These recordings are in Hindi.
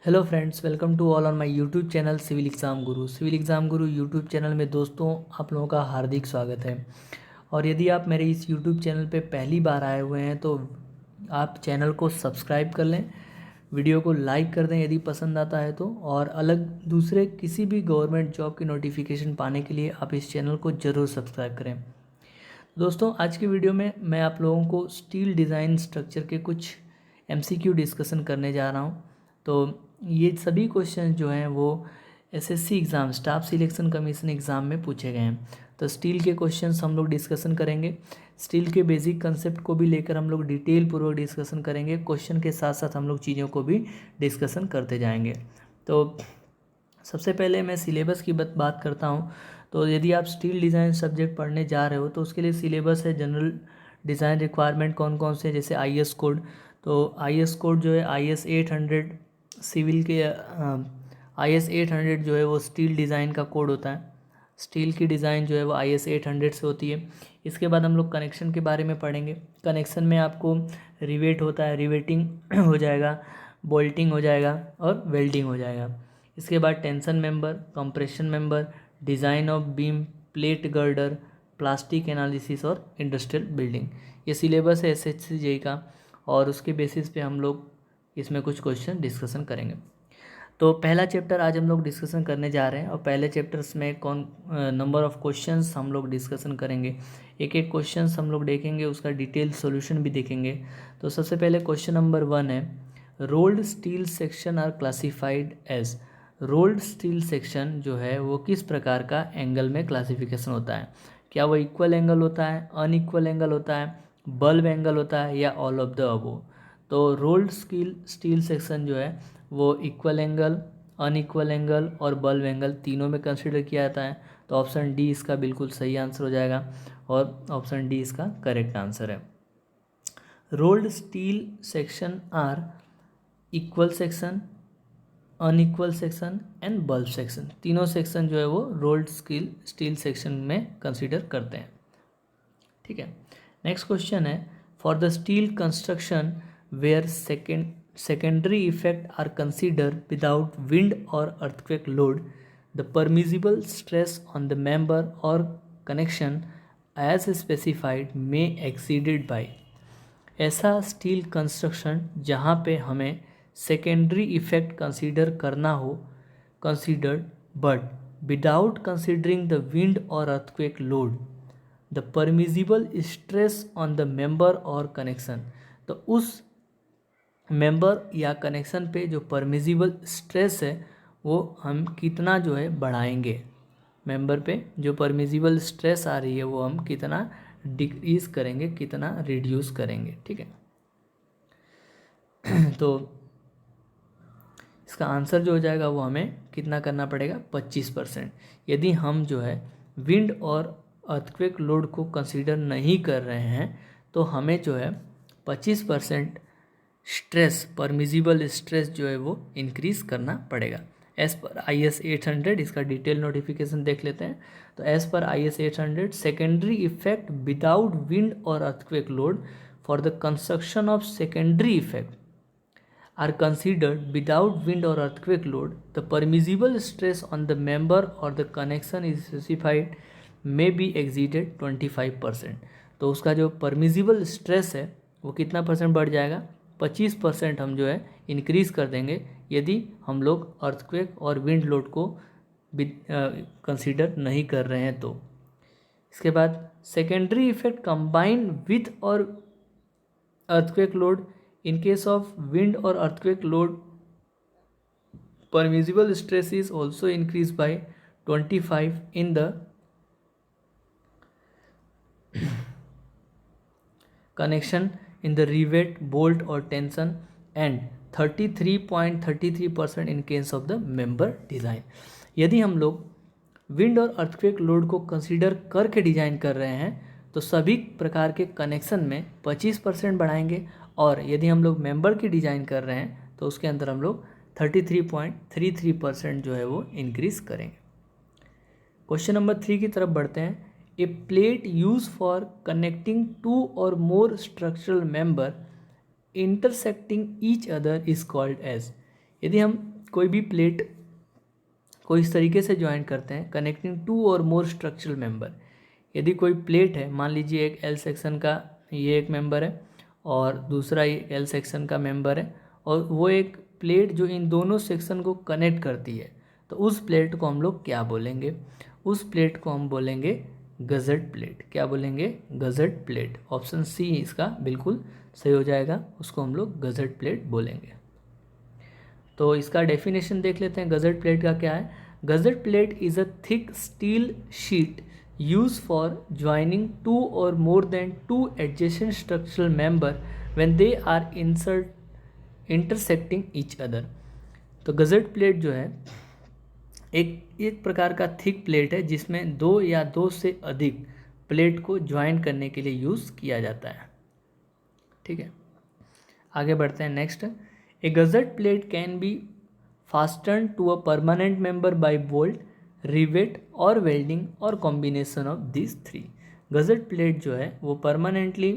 Hello friends, welcome to all on my YouTube channel Civil Exam Guru. Civil Exam Guru YouTube channel में दोस्तों आप लोगों का हार्दिक स्वागत है। और यदि आप मेरे इस यूट्यूब चैनल पे पहली बार आए हुए हैं तो आप चैनल को सब्सक्राइब कर लें, वीडियो को लाइक कर दें यदि पसंद आता है तो, और अलग दूसरे किसी भी गवर्नमेंट जॉब की नोटिफिकेशन पाने के लिए आप इस चैनल को ज़रूर सब्सक्राइब करें। दोस्तों आज की वीडियो में मैं आप लोगों को स्टील डिज़ाइन स्ट्रक्चर के कुछ एमसीक्यू डिस्कशन करने जा रहा हूँ। तो ये सभी क्वेश्चन जो हैं वो SSC exam, staff selection commission exam में पूछे गए हैं। तो स्टील के क्वेश्चंस हम लोग डिस्कशन करेंगे, स्टील के बेसिक कंसेप्ट को भी लेकर हम लोग डिटेल पूर्वक डिस्कशन करेंगे। क्वेश्चन के साथ साथ हम लोग चीज़ों को भी डिस्कशन करते जाएंगे। तो सबसे पहले मैं सिलेबस की बात करता हूँ। तो यदि आप स्टील डिज़ाइन सब्जेक्ट पढ़ने जा रहे हो तो उसके लिए सिलेबस है, जनरल डिज़ाइन रिक्वायरमेंट कौन कौन से, जैसे आईएस कोड। तो आईएस कोड जो है आईएस 800 सिविल के, आईएस 800 जो है वो स्टील डिज़ाइन का कोड होता है। स्टील की डिज़ाइन जो है वो आईएस 800 से होती है। इसके बाद हम लोग कनेक्शन के बारे में पढ़ेंगे। कनेक्शन में आपको रिवेट होता है, रिवेटिंग हो जाएगा, बोल्टिंग हो जाएगा और वेल्डिंग हो जाएगा। इसके बाद tension member, compression member, design of beam, plate girder, plastic analysis और इंडस्ट्रियल बिल्डिंग। ये सिलेबस है एसएससी जेईई का, और उसके बेसिस पे हम लोग इसमें कुछ क्वेश्चन डिस्कशन करेंगे। तो पहला चैप्टर आज हम लोग डिस्कशन करने जा रहे हैं, और पहले चैप्टर्स में कौन नंबर ऑफ़ क्वेश्चंस हम लोग डिस्कशन करेंगे। एक एक क्वेश्चंस हम लोग देखेंगे, उसका डिटेल सॉल्यूशन भी देखेंगे। तो सबसे पहले क्वेश्चन नंबर 1 है, rolled steel section are classified as. Rolled steel section जो है वो किस प्रकार का एंगल में क्लासिफिकेशन होता है? क्या वो इक्वल एंगल होता है, अनइक्वल एंगल होता है, बल्ब एंगल होता है, या ऑल ऑफ द अबोव? तो रोल्ड स्टील सेक्शन जो है वो इक्वल एंगल, अनइक्वल एंगल और बल्ब एंगल तीनों में कंसिडर किया जाता है। तो ऑप्शन डी इसका बिल्कुल सही आंसर हो जाएगा, और ऑप्शन डी इसका करेक्ट आंसर है। Rolled steel section are equal section, unequal section and bulb section. तीनों सेक्शन जो है वो रोल्ड स्टील सेक्शन में कंसिडर करते हैं। ठीक है, नेक्स्ट क्वेश्चन है, for the steel construction where secondary effect are considered without wind or earthquake load, the permissible stress on the member or connection as specified may exceeded by। ऐसा स्टील कंस्ट्रक्शन जहाँ पे हमें सेकेंडरी इफेक्ट कंसीडर करना हो, considered but without considering the wind और earthquake load, the permissible stress on the member और कनेक्शन। तो उस मेंबर या कनेक्शन पे जो परमिजिबल स्ट्रेस है वो हम कितना जो है बढ़ाएंगे, मेंबर पे जो परमिजिबल स्ट्रेस आ रही है वो हम कितना डिक्रीज करेंगे, कितना रिड्यूस करेंगे। ठीक है, तो इसका आंसर जो हो जाएगा वो हमें कितना करना पड़ेगा, 25%। यदि हम जो है विंड और अर्थक्वेक लोड को कंसीडर नहीं कर रहे हैं तो हमें जो है 25% स्ट्रेस, परमिजिबल स्ट्रेस जो है वो इंक्रीज करना पड़ेगा। एज पर IS 800 इसका डिटेल नोटिफिकेशन देख लेते हैं। तो as per IS 800 secondary effect without wind और earthquake load for the construction of secondary effect are considered without wind or earthquake load, the permissible stress on the member or the connection is specified may be exceeded 25%। तो उसका जो परमिजिबल स्ट्रेस है वो कितना परसेंट बढ़ जाएगा, 25% हम जो है इंक्रीज़ कर देंगे यदि हम लोग अर्थक्वेक और विंड लोड को कंसीडर नहीं कर रहे हैं तो। इसके बाद सेकेंडरी इफेक्ट कंबाइंड विथ और earthquake load, in case of wind or earthquake load permissible stress is also increased by 25 in the connection in the rivet, bolt or tension, and 33.33% in case of the member design। यदि हम लोग विंड और अर्थक्वेक लोड को कंसीडर करके डिजाइन कर रहे हैं तो सभी प्रकार के कनेक्शन में 25% बढ़ाएंगे, और यदि हम लोग मेंबर की डिज़ाइन कर रहे हैं तो उसके अंदर हम लोग 33.33% जो है वो इंक्रीज़ करेंगे। क्वेश्चन नंबर 3 की तरफ बढ़ते हैं। A plate use for connecting two or more structural member intersecting each other is called as. यदि हम कोई भी प्लेट को इस तरीके से ज्वाइन करते हैं, connecting two or more structural member, यदि कोई प्लेट है, मान लीजिए एक एल सेक्शन का ये एक मेंबर है और दूसरा ये एल सेक्शन का मेंबर है, और वो एक प्लेट जो इन दोनों सेक्शन को कनेक्ट करती है, तो उस प्लेट को हम लोग क्या बोलेंगे? उस प्लेट को हम बोलेंगे गज़ट प्लेट। क्या बोलेंगे? Gazette plate. ऑप्शन सी इसका बिल्कुल सही हो जाएगा, उसको हम लोग गज़ट प्लेट बोलेंगे। तो इसका डेफिनेशन देख लेते हैं गज़ट प्लेट का क्या है। Gusset plate is a thick steel sheet use for joining two or more than two adjacent structural member when they are intersecting each other. तो गज़ट प्लेट जो है एक प्रकार का थिक प्लेट है जिसमें दो या दो से अधिक प्लेट को ज्वाइन करने के लिए यूज़ किया जाता है। ठीक है, आगे बढ़ते हैं। Next, a gusset plate can be fasten to a permanent member by bolt, rivet or welding or combination of this three. Gusset plate जो है वो परमानेंटली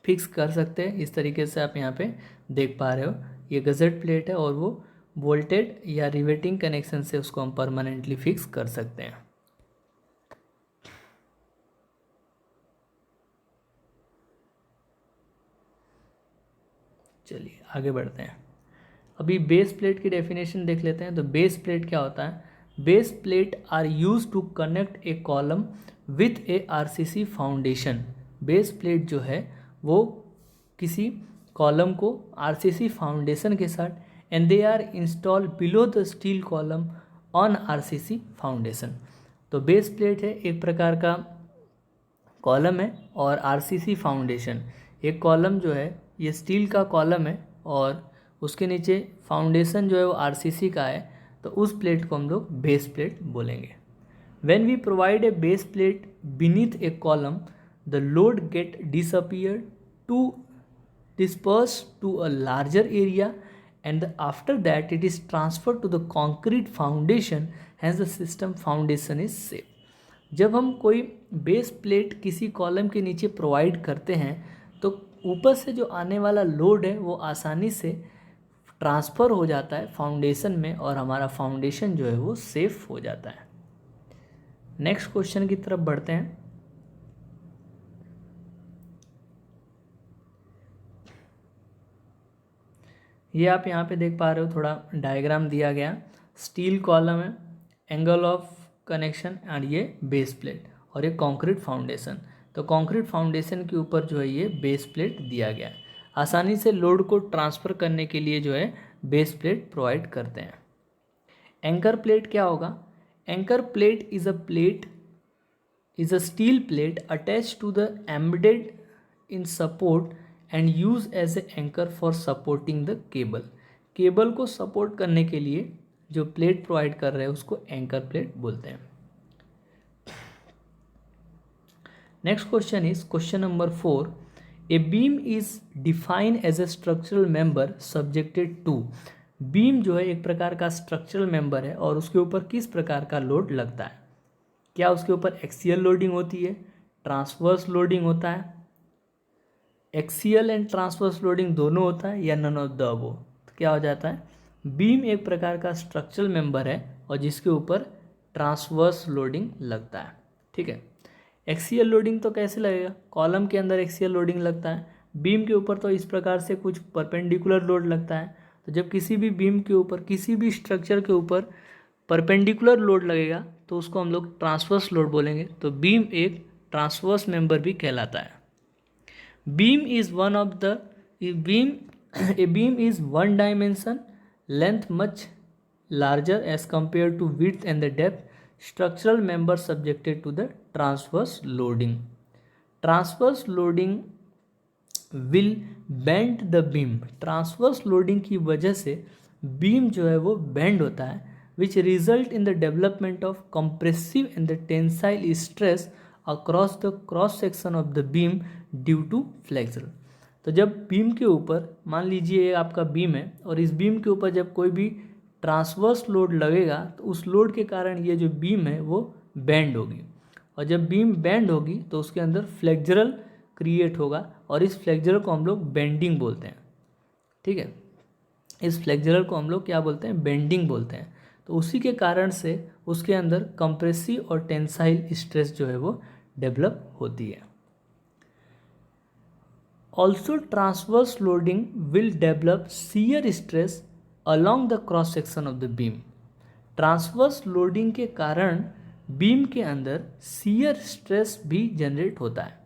फिक्स कर सकते हैं। इस तरीके से आप यहाँ पे देख पा रहे हो, ये गज़ट प्लेट है और वो बोल्टेड या रिवेटिंग कनेक्शन से उसको हम परमानेंटली फिक्स कर सकते हैं। चलिए आगे बढ़ते हैं। अभी बेस प्लेट की डेफिनेशन देख लेते हैं। तो बेस प्लेट क्या होता है? Base plate are use to connect a column with a RCC foundation. Base plate जो है वो किसी कॉलम को आरसीसी फाउंडेशन के साथ, and they are install below the steel column on RCC foundation. तो बेस प्लेट है एक प्रकार का कॉलम है और आरसीसी फाउंडेशन, एक कॉलम जो है ये स्टील का कॉलम है और उसके नीचे फाउंडेशन जो है वो आरसीसी का है, तो उस प्लेट को हम लोग बेस प्लेट बोलेंगे। When we provide a base plate beneath a column, the load get disappear to dispersed to a larger area, and after that it is transferred to the concrete foundation, hence the system foundation is safe. जब हम कोई बेस प्लेट किसी कॉलम के नीचे प्रोवाइड करते हैं तो ऊपर से जो आने वाला लोड है वो आसानी से ट्रांसफ़र हो जाता है फाउंडेशन में और हमारा फाउंडेशन जो है वो सेफ हो जाता है। नेक्स्ट क्वेश्चन की तरफ बढ़ते हैं। ये आप यहाँ पे देख पा रहे हो, थोड़ा डायग्राम दिया गया। स्टील कॉलम है, एंगल ऑफ कनेक्शन और ये बेस प्लेट और ये कंक्रीट फाउंडेशन। तो कंक्रीट फाउंडेशन के ऊपर जो है ये बेस प्लेट दिया गया है। आसानी से लोड को ट्रांसफ़र करने के लिए जो है बेस प्लेट प्रोवाइड करते हैं। एंकर प्लेट क्या होगा? Anchor plate is a steel plate attach to the embedded in support and use as a anchor for supporting the cable. Cable को सपोर्ट करने के लिए जो प्लेट प्रोवाइड कर रहे हैं उसको एंकर प्लेट बोलते हैं। Next question is question number 4। A beam is defined as a structural member subjected to. Beam जो है एक प्रकार का स्ट्रक्चरल मेंबर है और उसके ऊपर किस प्रकार का लोड लगता है? क्या उसके ऊपर एक्सियल लोडिंग होती है, ट्रांसवर्स लोडिंग होता है, एक्सियल एंड ट्रांसवर्स लोडिंग दोनों होता है, या नन ऑफ द अबव? तो क्या हो जाता है? बीम एक प्रकार का स्ट्रक्चरल मेंबर है और जिसके ऊपर ट्रांसवर्स लोडिंग लगता है। ठीक है, एक्सियल लोडिंग तो कैसे लगेगा? कॉलम के अंदर एक्सियल लोडिंग लगता है, बीम के ऊपर तो इस प्रकार से कुछ परपेंडिकुलर लोड लगता है। तो जब किसी भी बीम के ऊपर, किसी भी स्ट्रक्चर के ऊपर परपेंडिकुलर लोड लगेगा तो उसको हम लोग ट्रांसवर्स लोड बोलेंगे। तो बीम एक ट्रांसवर्स मेंबर भी कहलाता है। Beam is one of the a beam is one dimension, length much larger as compared to width and the depth, structural member subjected to the transverse loading. Transverse loading will bend the beam. Transverse loading की वजह से beam जो है वो bend होता है, which result in the development of compressive and the tensile stress across the cross section of the beam due to flexure. तो जब बीम के ऊपर, मान लीजिए ये आपका बीम है और इस बीम के ऊपर जब कोई भी ट्रांसवर्स लोड लगेगा तो उस लोड के कारण ये जो बीम है वो बेंड होगी, और जब बीम बेंड होगी तो उसके अंदर फ्लेक्चरल क्रिएट होगा और इस फ्लेक्चर को हम लोग बेंडिंग बोलते हैं। ठीक है, इस फ्लेक्सुरल को हम लोग क्या बोलते हैं, बेंडिंग बोलते हैं। तो उसी के कारण से उसके अंदर कंप्रेसिव और टेंसाइल स्ट्रेस जो है वो डेवलप होती है। Also transverse loading will develop shear stress along the cross section of the beam. Transverse loading के कारण बीम के अंदर शियर स्ट्रेस भी जनरेट होता है।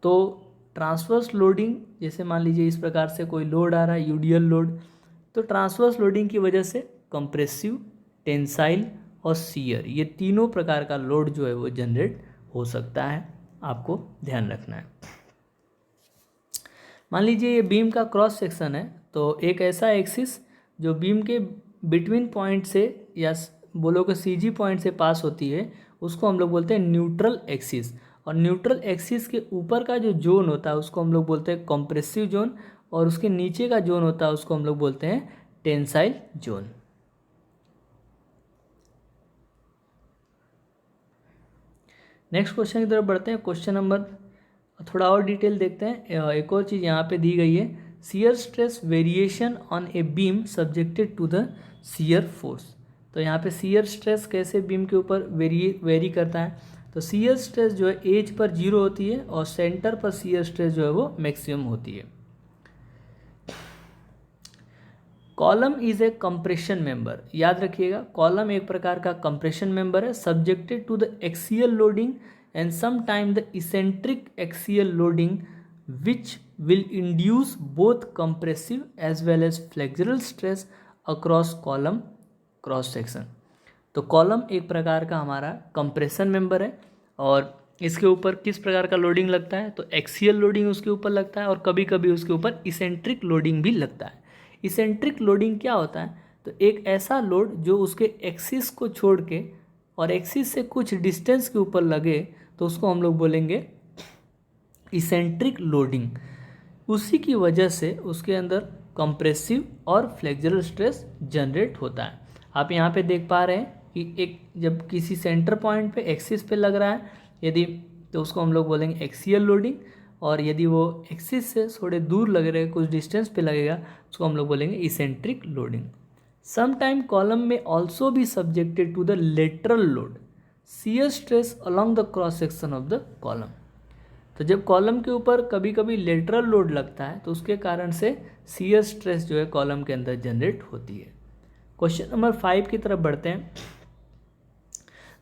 तो ट्रांसवर्स लोडिंग, जैसे मान लीजिए इस प्रकार से कोई लोड आ रहा है, यूडियल लोड, तो ट्रांसवर्स लोडिंग की वजह से कंप्रेसिव, टेंसाइल और शियर, ये तीनों प्रकार का लोड जो है वो जनरेट हो सकता है, आपको ध्यान रखना है। मान लीजिए ये बीम का क्रॉस सेक्शन है, तो एक ऐसा एक्सिस जो बीम के बिटवीन पॉइंट से या बोलो कि सीजी पॉइंट से पास होती है, उसको हम लोग बोलते हैं न्यूट्रल एक्सिस। और न्यूट्रल एक्सिस के ऊपर का जो जोन होता है उसको हम लोग बोलते हैं कंप्रेसिव जोन, और उसके नीचे का जोन होता है उसको हम लोग बोलते हैं टेंसाइल जोन। नेक्स्ट क्वेश्चन की तरफ बढ़ते हैं। क्वेश्चन नंबर थोड़ा और डिटेल देखते हैं। एक और चीज़ यहाँ पे दी गई है, shear stress variation on a beam subjected to the shear force. तो यहाँ पे शियर स्ट्रेस कैसे बीम के ऊपर वेरी करता है, तो शियर स्ट्रेस जो है एज पर 0 होती है और सेंटर पर शियर स्ट्रेस जो है वो मैक्सिमम होती है। Column is a compression member, याद रखिएगा कॉलम एक प्रकार का कंप्रेशन मेंबर है, subjected to the axial loading and sometime the eccentric axial loading which will induce both compressive as well as flexural stress across column cross section. तो कॉलम एक प्रकार का हमारा कंप्रेशन मेंबर है, और इसके ऊपर किस प्रकार का लोडिंग लगता है, तो एक्सियल लोडिंग उसके ऊपर लगता है और कभी कभी उसके ऊपर इसेंट्रिक लोडिंग भी लगता है। इसेंट्रिक लोडिंग क्या होता है, तो एक ऐसा लोड जो उसके एक्सिस को छोड़ के और एक्सिस से कुछ डिस्टेंस के ऊपर लगे, तो उसको हम लोग बोलेंगे इसेंट्रिक लोडिंग। उसी की वजह से उसके अंदर कंप्रेसिव और फ्लेक्सुरल स्ट्रेस जनरेट होता है। आप यहाँ पे देख पा रहे हैं कि एक जब किसी सेंटर पॉइंट पे एक्सिस पे लग रहा है यदि, तो उसको हम लोग बोलेंगे एक्सियल लोडिंग, और यदि वो एक्सिस से थोड़े दूर लग रहे कुछ डिस्टेंस पे लगेगा उसको हम लोग बोलेंगे इसेंट्रिक लोडिंग। समटाइम कॉलम में ऑल्सो भी subjected to the lateral load shear stress along the cross section of the column. तो जब कॉलम के ऊपर कभी कभी लेटरल लोड लगता है तो उसके कारण से शियर स्ट्रेस जो है कॉलम के अंदर जनरेट होती है। क्वेश्चन नंबर 5 की तरफ बढ़ते हैं।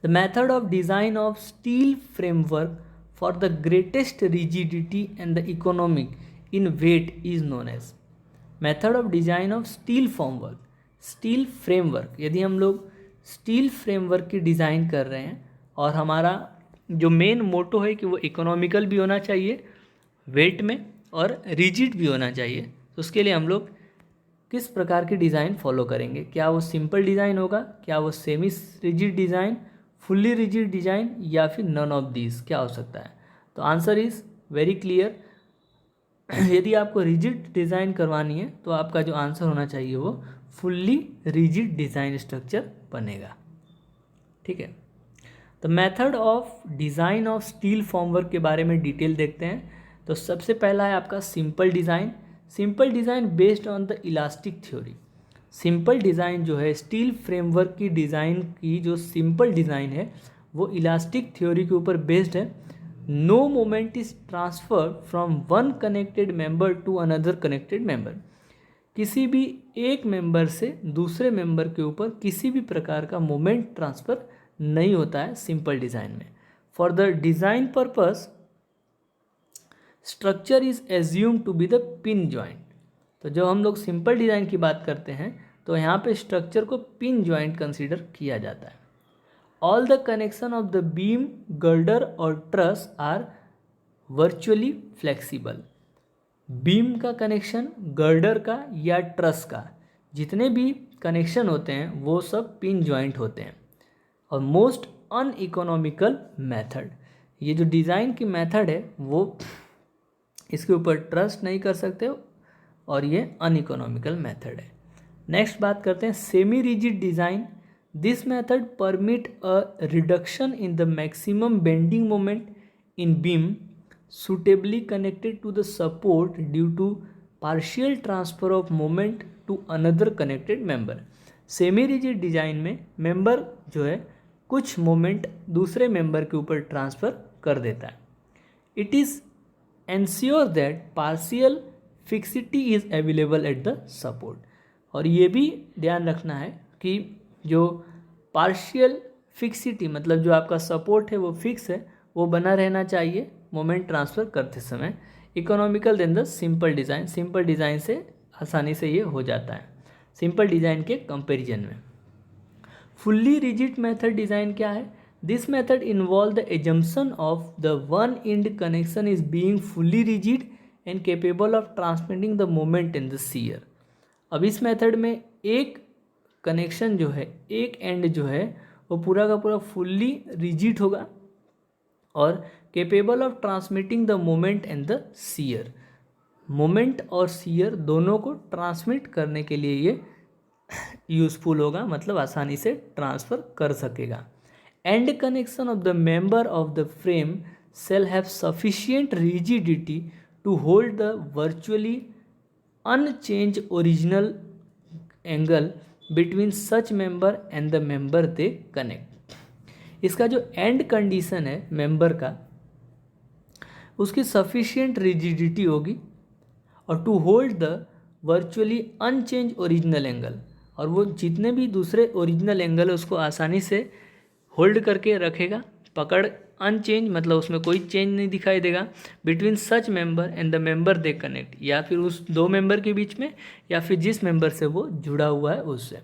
The method of design of steel framework for the greatest rigidity and the economic in weight is known as method of design of steel formwork, steel framework। यदि हम लोग स्टील फ्रेमवर्क की डिज़ाइन कर रहे हैं और हमारा जो मेन मोटो है कि वो इकोनॉमिकल भी होना चाहिए वेट में और रिजिड भी होना चाहिए, तो उसके लिए हम लोग किस प्रकार की डिज़ाइन फॉलो करेंगे, क्या वो सिंपल डिज़ाइन होगा, क्या वो semi rigid design, fully rigid design, या फिर नन ऑफ दीज क्या हो सकता है। तो आंसर इज़ वेरी क्लियर। यदि आपको रिजिड डिज़ाइन करवानी है तो आपका जो आंसर होना चाहिए वो फुल्ली रिजिड डिज़ाइन स्ट्रक्चर बनेगा। ठीक है, तो method of design of steel formwork के बारे में डिटेल देखते हैं। तो सबसे पहला है आपका simple design. Simple design based on the elastic theory. Simple design जो है स्टील फ्रेमवर्क की डिज़ाइन की जो सिंपल डिज़ाइन है वो इलास्टिक थ्योरी के ऊपर बेस्ड है। No moment is transfer from one connected member to another connected member. किसी भी एक मेंबर से दूसरे मेंबर के ऊपर किसी भी प्रकार का मोमेंट ट्रांसफ़र नहीं होता है सिंपल डिज़ाइन में। For the design purpose structure is assume to be the pin joint. तो जब हम लोग सिंपल डिज़ाइन की बात करते हैं तो यहाँ पे स्ट्रक्चर को पिन जॉइंट कंसीडर किया जाता है। All the connection of the beam, girder और truss are virtually flexible. Beam का कनेक्शन, गर्डर का या ट्रस का, जितने भी कनेक्शन होते हैं वो सब पिन जॉइंट होते हैं। और मोस्ट अनइकोनॉमिकल मेथड, ये जो डिज़ाइन की मेथड है वो इसके ऊपर ट्रस्ट नहीं कर सकते और ये अनइकोनॉमिकल मेथड है। नेक्स्ट बात करते हैं semi rigid design. This method permit a reduction in the maximum bending moment in beam suitably connected to the support due to partial transfer of moment to another connected member. Semi rigid design में मेंबर जो है कुछ मोमेंट दूसरे मेंबर के ऊपर ट्रांसफ़र कर देता है। It is ensure that partial fixity is available at the support. और ये भी ध्यान रखना है कि जो पार्शियल फिक्सिटी मतलब जो आपका सपोर्ट है वो फिक्स है, वो बना रहना चाहिए मोमेंट ट्रांसफ़र करते समय। Economical then the simple design, simple design से आसानी से ये हो जाता है सिंपल डिज़ाइन के कंपैरिजन में। फुल्ली रिजिड मेथड डिज़ाइन क्या है? This method involve the assumption of the one end connection is being fully rigid and capable of transmitting the moment in the shear. अब इस मेथड में एक कनेक्शन जो है, एक एंड जो है वो पूरा का पूरा फुल्ली रिजिड होगा और capable of transmitting the moment and the shear. Moment और सीयर दोनों को ट्रांसमिट करने के लिए ये यूज़फुल होगा, मतलब आसानी से ट्रांसफ़र कर सकेगा। And connection of the member of the frame shall have sufficient rigidity to hold the virtually unchanged original angle between such member and the member they connect। इसका जो एंड कंडीशन है मेंबर का, उसकी सफिशिएंट रिजिडिटी होगी और to hold the virtually unchange original angle, और वो जितने भी दूसरे ओरिजिनल एंगल है उसको आसानी से होल्ड करके रखेगा, पकड़ अनचेंज मतलब उसमें कोई चेंज नहीं दिखाई देगा। Between such member and the member they connect, या फिर उस दो मेंबर के बीच में या फिर जिस मेंबर से वो जुड़ा हुआ है उससे।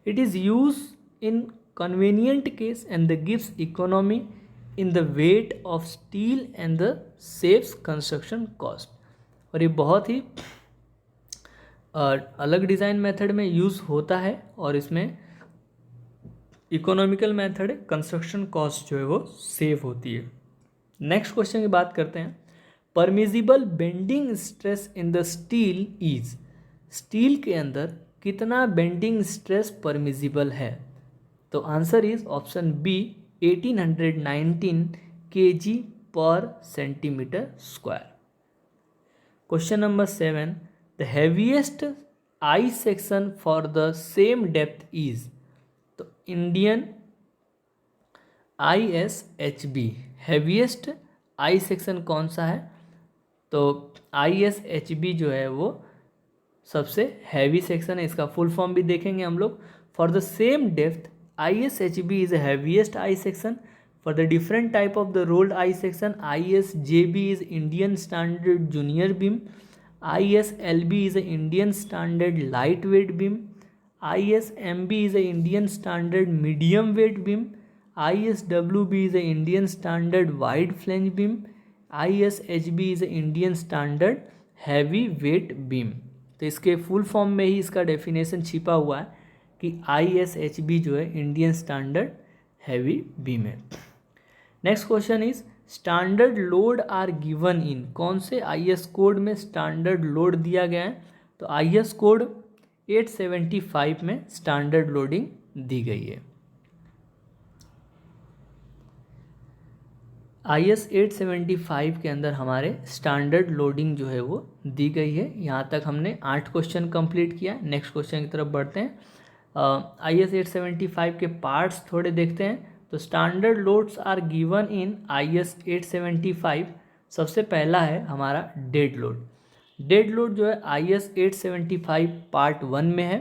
It is use in convenient case and the gives economy in the weight of steel and the saves construction cost. और ये बहुत ही अलग डिज़ाइन मेथड में यूज़ होता है और इसमें इकोनॉमिकल मेथड है, कंस्ट्रक्शन कॉस्ट जो है वो सेव होती है। नेक्स्ट क्वेश्चन की बात करते हैं। Permissible bending stress in the steel is, steel के अंदर कितना बेंडिंग स्ट्रेस परमिजिबल है? तो answer is option B 1819 kg पर centimetre square. Question number 7, the heaviest I section for the same depth is. तो Indian ISHB heaviest I section कौन सा है? तो ISHB जो है वो सबसे हैवी सेक्शन है। इसका फुल फॉर्म भी देखेंगे हम लोग। For the same depth ISHB is heaviest I section. For the different type of the rolled I section ISJB is Indian standard junior beam, ISLB is an Indian standard lightweight beam, ISMB is an Indian standard medium weight beam, ISWB is an Indian standard wide flange beam, ISHB is an Indian standard heavy weight beam। तो इसके फुल फॉर्म में ही इसका डेफिनेशन छिपा हुआ है कि ISHB जो है इंडियन स्टैंडर्ड हैवी बीम है। Next question is standard load are given in, कौन से IS कोड में स्टैंडर्ड लोड दिया गया है? तो IS कोड 875 में स्टैंडर्ड लोडिंग दी गई है। IS 875 के अंदर हमारे स्टैंडर्ड लोडिंग जो है वो दी गई है। यहाँ तक हमने 8 क्वेश्चन कंप्लीट किया। नेक्स्ट क्वेश्चन की तरफ बढ़ते हैं। IS 875 के पार्ट्स थोड़े देखते हैं। तो standard loads are given in IS 875। सबसे पहला है हमारा डेड लोड। डेड लोड जो है IS 875 पार्ट 1 में है।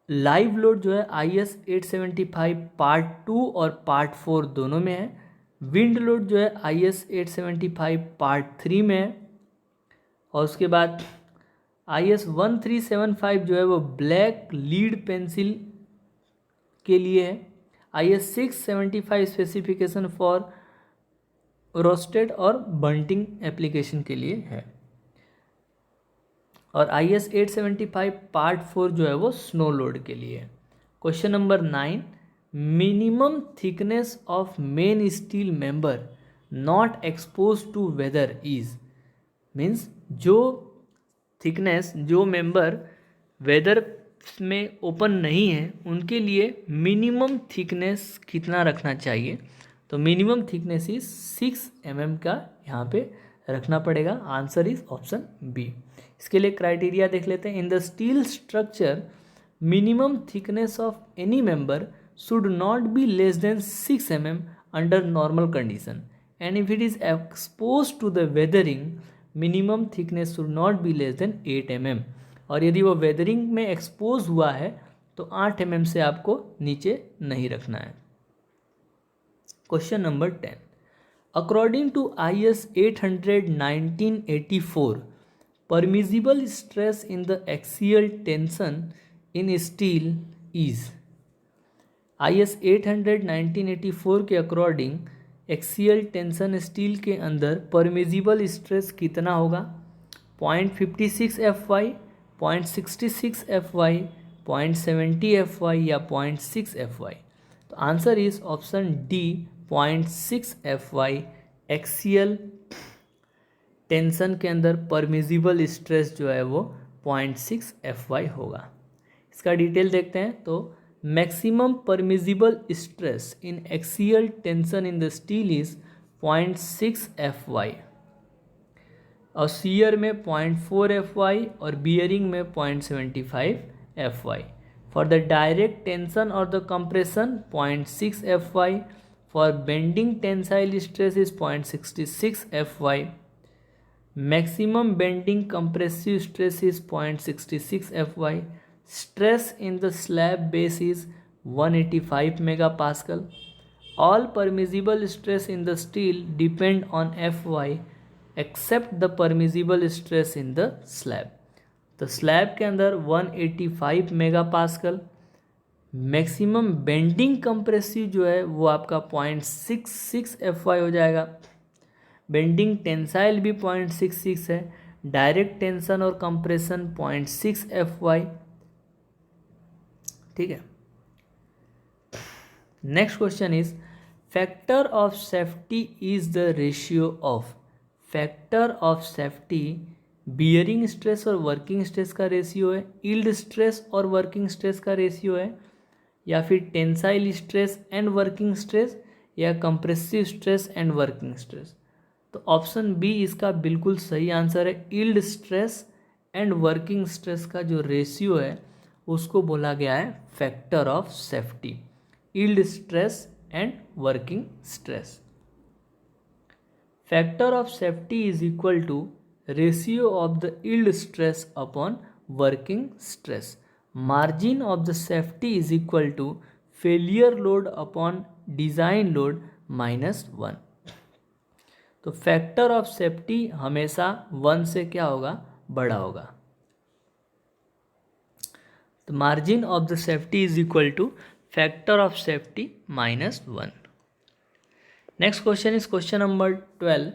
लाइव लोड जो है IS 875 पार्ट 2 और पार्ट 4 दोनों में है। विंड लोड जो है IS 875 पार्ट 3 में है। और उसके बाद IS 1375 जो है वो ब्लैक लीड पेंसिल के लिए है। IS 675 स्पेसिफिकेशन फॉर रोस्टेड और बंटिंग एप्लीकेशन के लिए है। और IS 875 पार्ट 4 जो है वो स्नो लोड के लिए है। Question number 9, minimum thickness of main steel member not expose to weather is, means जो थिकनेस जो मेंबर वेदर में ओपन नहीं है उनके लिए मिनिमम थिकनेस कितना रखना चाहिए? तो मिनिमम थिकनेस इज 6 mm का यहाँ पे रखना पड़ेगा। Answer is option B. इसके लिए क्राइटेरिया देख लेते हैं। In the steel structure minimum thickness of any member should not be less than 6 mm under normal condition and if it is expose to the weathering minimum thickness should not be less than 8 mm। और यदि वो वेदरिंग में एक्सपोज हुआ है तो 8 mm से आपको नीचे नहीं रखना है। Question number 10, according to IS 800-1984 permissible stress in the axial tension in steel is। IS 800-1984 के अकॉर्डिंग एक्सियल टेंशन स्टील के अंदर परमिजिबल स्ट्रेस कितना होगा? 0.56 FY, 0.66 FY, 0.70 FY या 0.6 FY? तो answer is option D 0.6 FY। Axial tension के अंदर परमिजिबल स्ट्रेस जो है वो 0.6 FY होगा। इसका डिटेल देखते हैं तो maximum permissible stress in axial tension in the steel is 0.6 FY और शियर में 0.4 FY और बियरिंग में 0.75 FY। For the direct tension और the compression 0.6 FY। For bending tensile stress is 0.66 FY। Maximum bending compressive stress is 0.66 FY। Stress in the slab base is 185 megapascal. All permissible stress in the steel depend on FY except the permissible stress in the slab. तो स्लैब के अंदर 185 मेगापास्कल। मैक्सिमम बेंडिंग कंप्रेसिव जो है वो आपका 0.66 FY हो जाएगा। बेंडिंग टेंसाइल भी 0.66 है। डायरेक्ट टेंशन और कंप्रेशन 0.6 FY। ठीक है। Next question is factor of safety is the ratio of. Factor of safety bearing stress और वर्किंग स्ट्रेस का रेशियो है, यील्ड स्ट्रेस और वर्किंग स्ट्रेस का रेशियो है, या फिर tensile stress and working stress, या compressive stress and working stress. तो ऑप्शन बी इसका बिल्कुल सही आंसर है। Yield stress and working stress का जो रेशियो है उसको बोला गया है factor of safety. Yield stress and working stress. Factor of safety is equal to ratio of the yield stress upon working stress. Margin of the safety is equal to failure load upon design load -1। तो फैक्टर ऑफ सेफ्टी हमेशा 1 से क्या होगा? बड़ा होगा। The margin of the safety is equal to factor of safety -1. Next question is question number 12.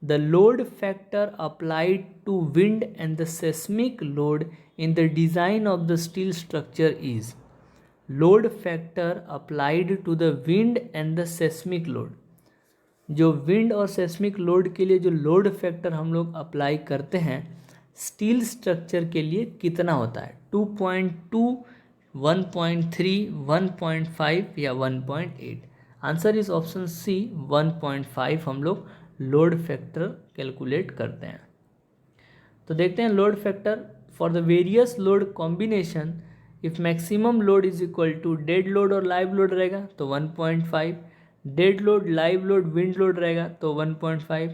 The load factor applied to wind and the seismic load in the design of the steel structure is। load factor applied to the wind and the seismic load। जो विंड और सेस्मिक लोड के लिए जो लोड फैक्टर हम लोग अप्लाई करते हैं स्टील स्ट्रक्चर के लिए कितना होता है? 2.2, 1.3, 1.5 या 1.8? आंसर इज ऑप्शन सी 1.5 हम लोग लोड फैक्टर कैलकुलेट करते हैं। तो देखते हैं load factor for the various load combination. If maximum load is equal to dead load और लाइव लोड रहेगा तो 1.5, dead load live load wind load रहेगा तो 1.5,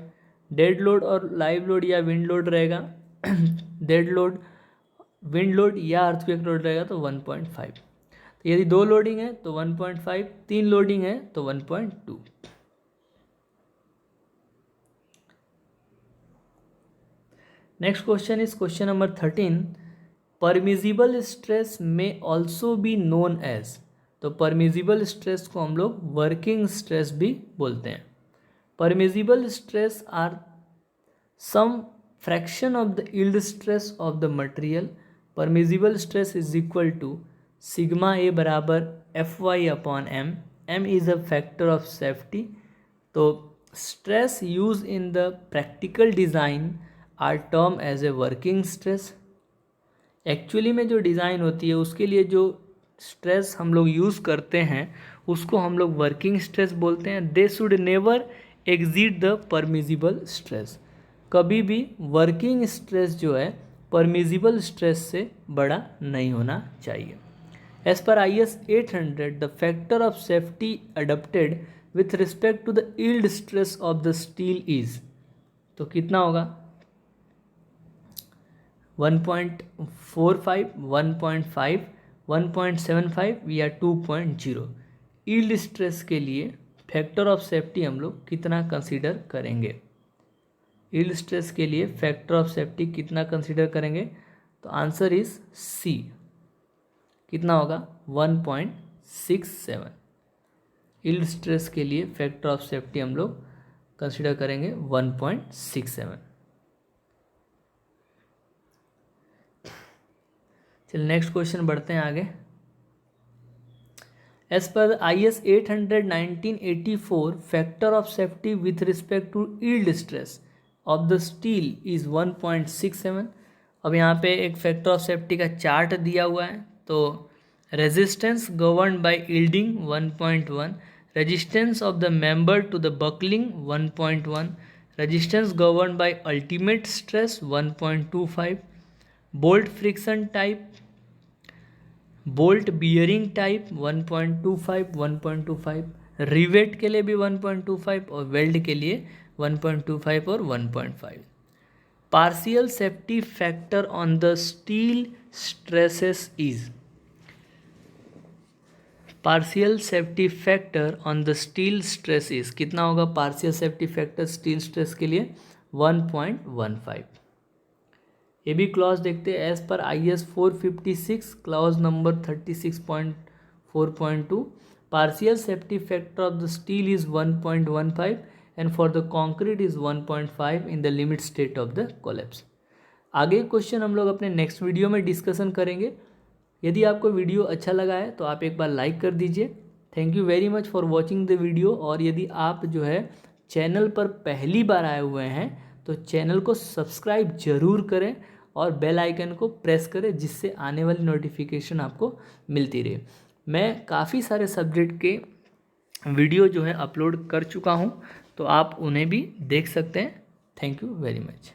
डेड लोड और लाइव लोड या विंड लोड रहेगा डेड लोड विंड लोड या अर्थक्वेक लोड रहेगा तो 1.5। तो यदि 2 लोडिंग है तो 1.5, 3 लोडिंग है तो 1.2। Next question is question number 13। Permissible stress में ऑल्सो बी नोन एज। तो परमिजिबल स्ट्रेस को हम लोग वर्किंग स्ट्रेस भी बोलते हैं। Permissible stress are some fraction of the yield stress of the material. Permissible stress is equal to sigma A बराबर FY upon M। M is a factor of safety. तो stress use in the practical design are term as a working stress. Actually में जो डिज़ाइन होती है उसके लिए जो स्ट्रेस हम लोग यूज़ करते हैं उसको हम लोग वर्किंग स्ट्रेस बोलते हैं। They should never exceed the permissible stress. कभी भी वर्किंग स्ट्रेस जो है परमिजिबल स्ट्रेस से बड़ा नहीं होना चाहिए। As per IS 800 the factor of safety adopted with respect to the yield stress of the steel is, तो कितना होगा 1.45, 1.5, 1.75 या 2.0। यील्ड स्ट्रेस के लिए फैक्टर ऑफ सेफ्टी हम लोग कितना कंसीडर करेंगे? यील्ड स्ट्रेस के लिए फैक्टर ऑफ सेफ्टी कितना कंसीडर करेंगे? तो आंसर इज सी, कितना होगा 1.67। यील्ड स्ट्रेस के लिए फैक्टर ऑफ सेफ्टी हम लोग कंसीडर करेंगे 1.67। चलिए नेक्स्ट क्वेश्चन बढ़ते हैं आगे। As per IS 800 1984 factor of safety with respect to yield stress of the steel is 1.67। अब यहाँ पे एक फैक्टर ऑफ सेफ्टी का चार्ट दिया हुआ है। तो resistance governed by yielding 1.1, resistance of the member to the buckling 1.1, resistance governed by ultimate stress 1.25, bolt friction type, bolt bearing type 1.25, rivet के लिए भी 1.25 और वेल्ड के लिए 1.25 और 1.5। Partial safety factor on the steel stresses is, partial safety factor on the steel stress is, कितना होगा partial safety factor steel stress के लिए 1.15। ये भी क्लॉज देखते हैं। As per IS 456 clause number 36.4.2 partial safety factor of the steel is 1.15 and for the concrete is 1.5 in the limit state of the collapse. आगे क्वेश्चन हम लोग अपने नेक्स्ट वीडियो में डिस्कशन करेंगे। यदि आपको वीडियो अच्छा लगा है तो आप एक बार लाइक कर दीजिए। Thank you very much for watching the video. और यदि आप जो है चैनल पर पहली बार आए हुए हैं तो चैनल को सब्सक्राइब जरूर करें और बेल आइकन को प्रेस करें, जिससे आने वाली नोटिफिकेशन आपको मिलती रहे। मैं काफ़ी सारे सब्जेक्ट के वीडियो जो है अपलोड कर चुका हूँ, तो आप उन्हें भी देख सकते हैं। Thank you very much.